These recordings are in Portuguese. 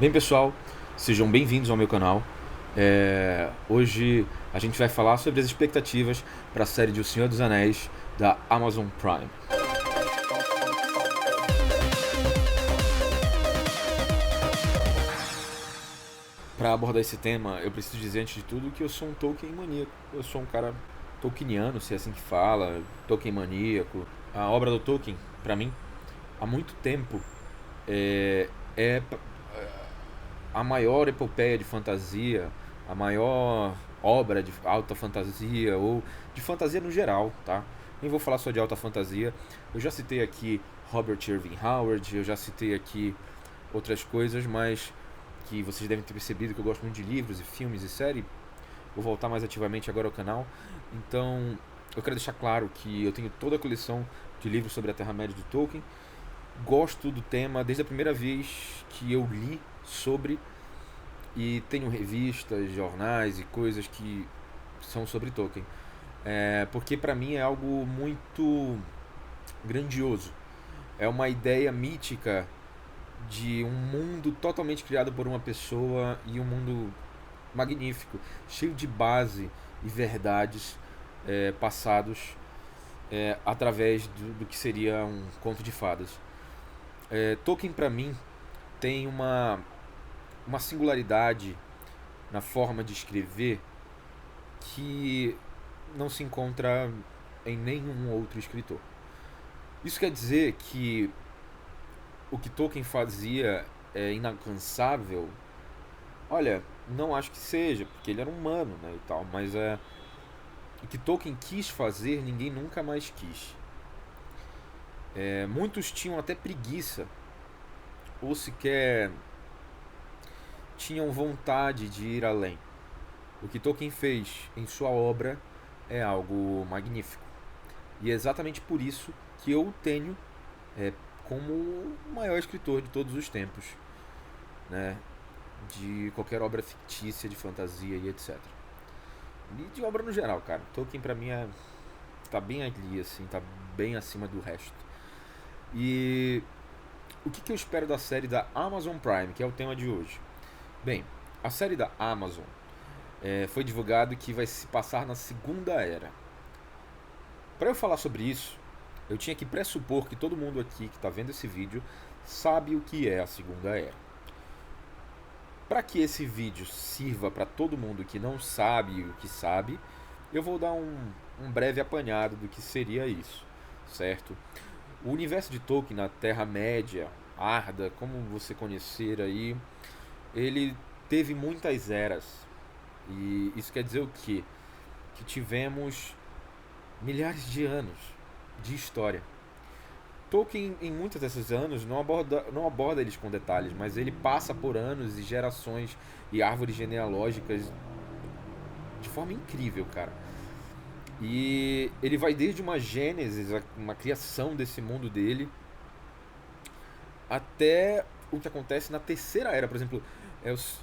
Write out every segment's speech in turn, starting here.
Bem, pessoal, sejam bem-vindos ao meu canal. Hoje a gente vai falar sobre as expectativas para a série de O Senhor dos Anéis da Amazon Prime. Para abordar esse tema, eu preciso dizer antes de tudo que eu sou um Tolkien maníaco. Eu sou um cara tolkieniano, se é assim que fala, Tolkien maníaco. A obra do Tolkien, para mim, há muito tempo, é a maior epopeia de fantasia, a maior obra de alta fantasia ou de fantasia no geral, tá? Nem vou falar só de alta fantasia. Eu já citei aqui Robert Irving Howard, eu já citei aqui outras coisas, mas que vocês devem ter percebido que eu gosto muito de livros e filmes e série. Vou voltar mais ativamente agora ao canal. Então, eu quero deixar claro que eu tenho toda a coleção de livros sobre a Terra-média do Tolkien. Gosto do tema desde a primeira vez que eu li sobre, e tenho revistas, jornais e coisas que são sobre Tolkien. Porque para mim é algo muito grandioso. É uma ideia mítica de um mundo totalmente criado por uma pessoa e um mundo magnífico, cheio de base e verdades passados através do que seria um conto de fadas. Tolkien para mim tem uma singularidade na forma de escrever que não se encontra em nenhum outro escritor. Isso quer dizer que o que Tolkien fazia é inalcançável? Olha, não acho que seja, porque ele era humano, né, e tal, mas o que Tolkien quis fazer, ninguém nunca mais quis. Muitos tinham até preguiça, ou sequer tinham vontade de ir além. O que Tolkien fez em sua obra é algo magnífico. E é exatamente por isso que eu o tenho como o maior escritor de todos os tempos, né? De qualquer obra fictícia, de fantasia e etc. E de obra no geral, cara. Tolkien pra mim tá bem ali, assim, tá bem acima do resto. E o que eu espero da série da Amazon Prime, que é o tema de hoje? Bem, a série da Amazon foi divulgado que vai se passar na Segunda Era. Para eu falar sobre isso, eu tinha que pressupor que todo mundo aqui que está vendo esse vídeo sabe o que é a Segunda Era. Para que esse vídeo sirva para todo mundo que não sabe o que sabe, eu vou dar um breve apanhado do que seria isso, certo? O universo de Tolkien na Terra-média, Arda, como você conhecer aí, ele teve muitas eras. E isso quer dizer o quê? Que tivemos milhares de anos de história. Tolkien, em muitos desses anos, não aborda eles com detalhes, mas ele passa por anos e gerações e árvores genealógicas de forma incrível, cara. E ele vai desde uma gênesis, uma criação desse mundo dele, até o que acontece na Terceira Era. Por exemplo,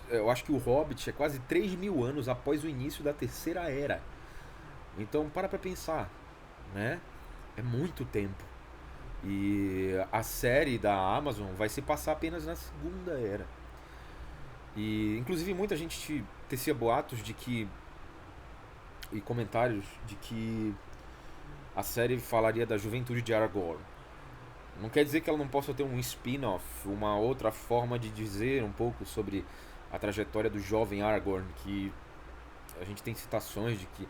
eu acho que o Hobbit é quase 3.000 anos após o início da Terceira Era. Então, para pensar, né? É muito tempo. E a série da Amazon vai se passar apenas na Segunda Era. E inclusive muita gente tecia boatos de que e comentários de que a série falaria da juventude de Aragorn. Não quer dizer que ela não possa ter um spin-off, uma outra forma de dizer um pouco sobre a trajetória do jovem Aragorn, que a gente tem citações de que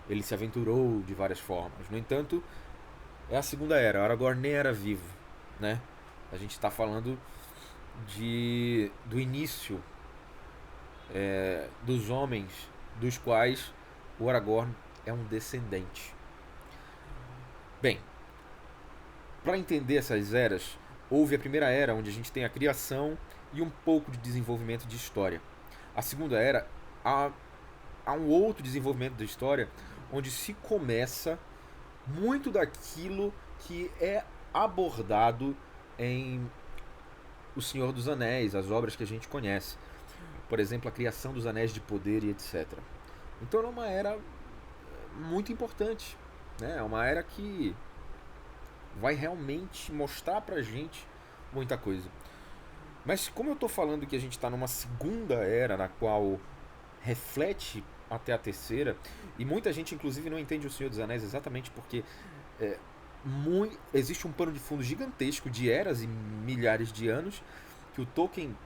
ele se aventurou de várias formas. No entanto, é a Segunda Era. Aragorn nem era vivo, né? A gente está falando do início dos homens dos quais o Aragorn é um descendente. Bem, para entender essas eras, houve a primeira era, onde a gente tem a criação e um pouco de desenvolvimento de história. A segunda era, há um outro desenvolvimento da história, onde se começa muito daquilo que é abordado em O Senhor dos Anéis, as obras que a gente conhece. Por exemplo, a criação dos Anéis de Poder e etc. Então é uma era muito importante, né? É uma era que vai realmente mostrar pra gente muita coisa. Mas como eu tô falando que a gente tá numa segunda era na qual reflete até a terceira, e muita gente inclusive não entende o Senhor dos Anéis exatamente porque é, existe um pano de fundo gigantesco de eras e milhares de anos que o Tolkien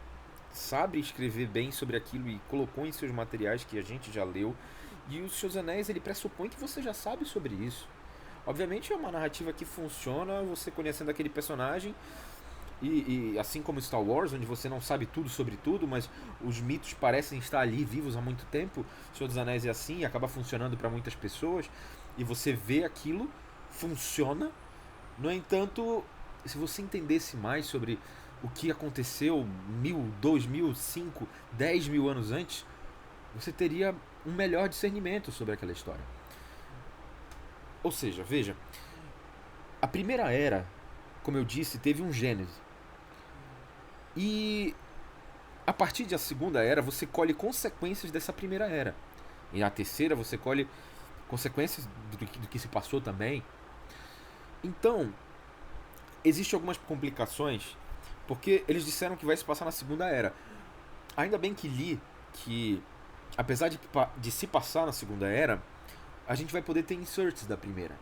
sabe escrever bem sobre aquilo e colocou em seus materiais que a gente já leu. E os Seus Anéis ele pressupõe que você já sabe sobre isso. Obviamente é uma narrativa que funciona você conhecendo aquele personagem e assim como Star Wars, onde você não sabe tudo sobre tudo, mas os mitos parecem estar ali vivos há muito tempo. O Senhor dos Anéis é assim e acaba funcionando para muitas pessoas e você vê aquilo, funciona. No entanto, se você entendesse mais sobre o que aconteceu 1000, 2000, 5000, 10 mil anos antes, você teria um melhor discernimento sobre aquela história. Ou seja, veja, a primeira era, como eu disse, teve um gênese. E a partir da segunda era, você colhe consequências dessa primeira era. E na terceira, você colhe consequências do que se passou também. Então, existem algumas complicações, porque eles disseram que vai se passar na segunda era. Ainda bem que li que, apesar de se passar na segunda era, a gente vai poder ter inserts da primeira.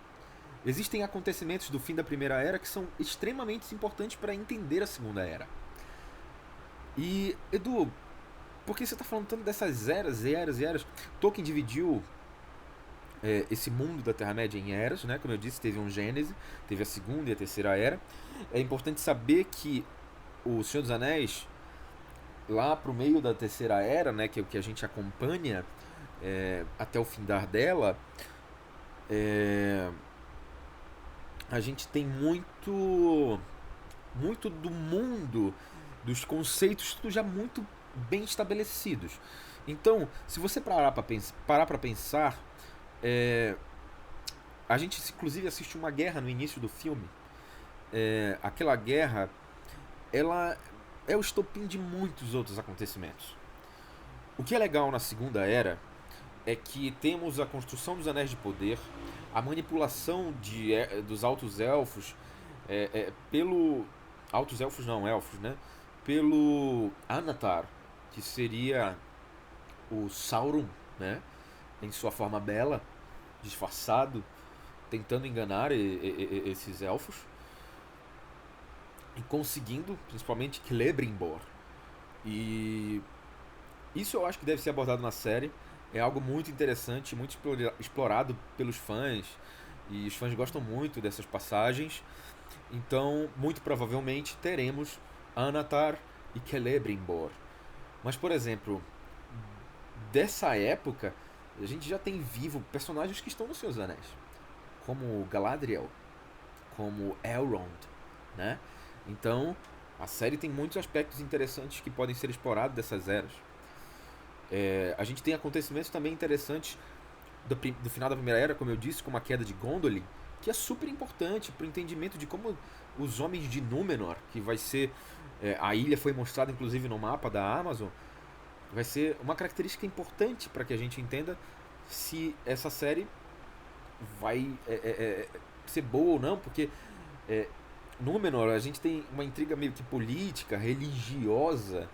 Existem acontecimentos do fim da primeira era que são extremamente importantes para entender a segunda era. E, Edu, por que você está falando tanto dessas eras e eras e eras? Tolkien dividiu esse mundo da Terra-média em eras, né? Como eu disse, teve um Gênese, teve a segunda e a terceira era. É importante saber que o Senhor dos Anéis, lá pro meio da terceira era, né? Que é o que a gente acompanha até o findar dela, é, a gente tem muito do mundo, dos conceitos, tudo já muito bem estabelecidos. Então, se você parar para pensar, é, a gente inclusive assiste uma guerra no início do filme. Aquela guerra, ela é o estopim de muitos outros acontecimentos. O que é legal na Segunda Era é que temos a construção dos Anéis de Poder, a manipulação dos Altos Elfos pelo... Altos Elfos não, Elfos, né? Pelo Anatar, que seria o Sauron, né? Em sua forma bela, disfarçado, tentando enganar esses elfos e conseguindo, principalmente Celebrimbor. E isso eu acho que deve ser abordado na série. É algo muito interessante, muito explorado pelos fãs. E os fãs gostam muito dessas passagens. Então, muito provavelmente, teremos Anatar e Celebrimbor. Mas, por exemplo, dessa época, a gente já tem vivo personagens que estão nos Seus Anéis. Como Galadriel, como Elrond, né? Então, a série tem muitos aspectos interessantes que podem ser explorados dessas eras. A gente tem acontecimentos também interessantes do final da Primeira Era, como eu disse, como a queda de Gondolin, que é super importante para o entendimento de como os homens de Númenor, que vai ser... a ilha foi mostrada inclusive no mapa da Amazon, vai ser uma característica importante para que a gente entenda se essa série vai ser boa ou não, porque Númenor, a gente tem uma intriga meio que política, religiosa,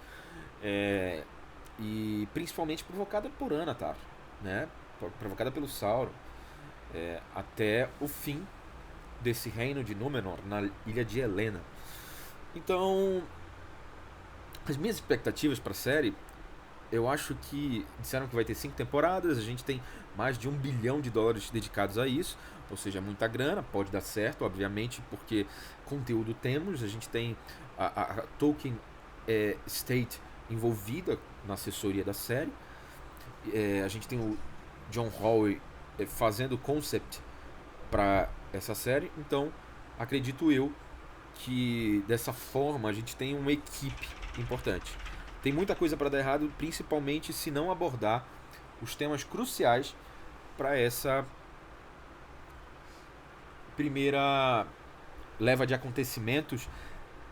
e principalmente provocada por Anatar, né? Provocada pelo Sauron, até o fim desse reino de Númenor na ilha de Helena. Então, as minhas expectativas para a série, eu acho que disseram que vai ter 5 temporadas, a gente tem mais de US$ 1 bilhão dedicados a isso, ou seja, muita grana, pode dar certo, obviamente, porque conteúdo temos, a gente tem a Tolkien State envolvida na assessoria da série, a gente tem o John Howe fazendo concept para essa série, então acredito eu que dessa forma a gente tem uma equipe importante. Tem muita coisa para dar errado, principalmente se não abordar os temas cruciais para essa primeira leva de acontecimentos,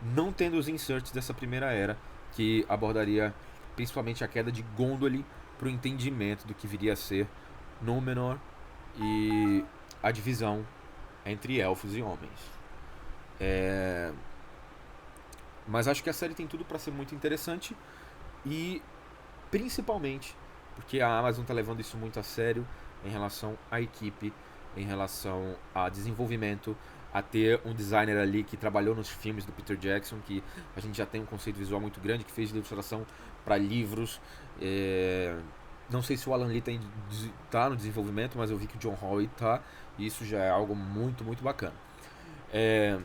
não tendo os inserts dessa primeira era, que abordaria principalmente a queda de Gondolin para o entendimento do que viria a ser Númenor e a divisão entre elfos e homens. Mas acho que a série tem tudo para ser muito interessante e principalmente porque a Amazon tá levando isso muito a sério em relação à equipe, em relação a desenvolvimento, a ter um designer ali que trabalhou nos filmes do Peter Jackson, que a gente já tem um conceito visual muito grande, que fez ilustração para livros. Não sei se o Alan Lee tá no desenvolvimento, mas eu vi que o John Howe tá, e isso já é algo muito, muito bacana. É,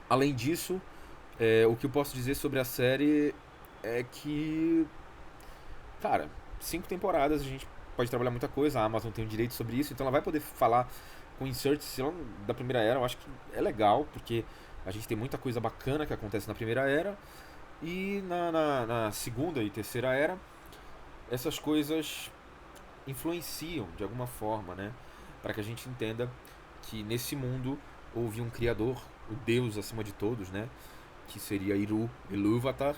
Além disso, o que eu posso dizer sobre a série é que, cara, 5 temporadas, a gente pode trabalhar muita coisa, a Amazon tem o direito sobre isso, então ela vai poder falar com inserts se não, da primeira era. Eu acho que é legal, porque a gente tem muita coisa bacana que acontece na primeira era, e na segunda e terceira era, essas coisas influenciam de alguma forma, né? Para que a gente entenda que nesse mundo houve um criador, o Deus acima de todos, né? Que seria Ilúvatar.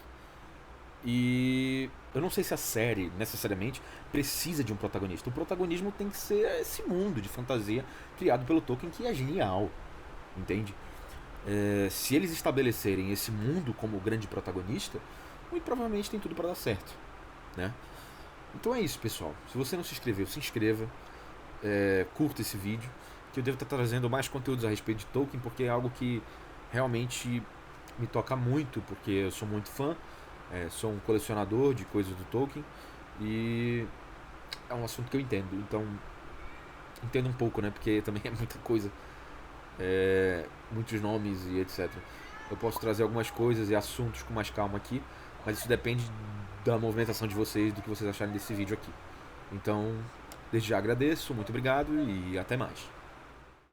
E eu não sei se a série necessariamente precisa de um protagonista. O protagonismo tem que ser esse mundo de fantasia criado pelo Tolkien, que é genial, entende? Se eles estabelecerem esse mundo como o grande protagonista, muito provavelmente tem tudo para dar certo, né? Então é isso, pessoal. Se você não se inscreveu, se inscreva, curta esse vídeo, que eu devo estar trazendo mais conteúdos a respeito de Tolkien, porque é algo que realmente me toca muito, porque eu sou muito fã, sou um colecionador de coisas do Tolkien e é um assunto que eu entendo. Então, entendo um pouco, né? Porque também é muita coisa, muitos nomes e etc. Eu posso trazer algumas coisas e assuntos com mais calma aqui, mas isso depende da movimentação de vocês, do que vocês acharem desse vídeo aqui. Então, desde já agradeço, muito obrigado e até mais.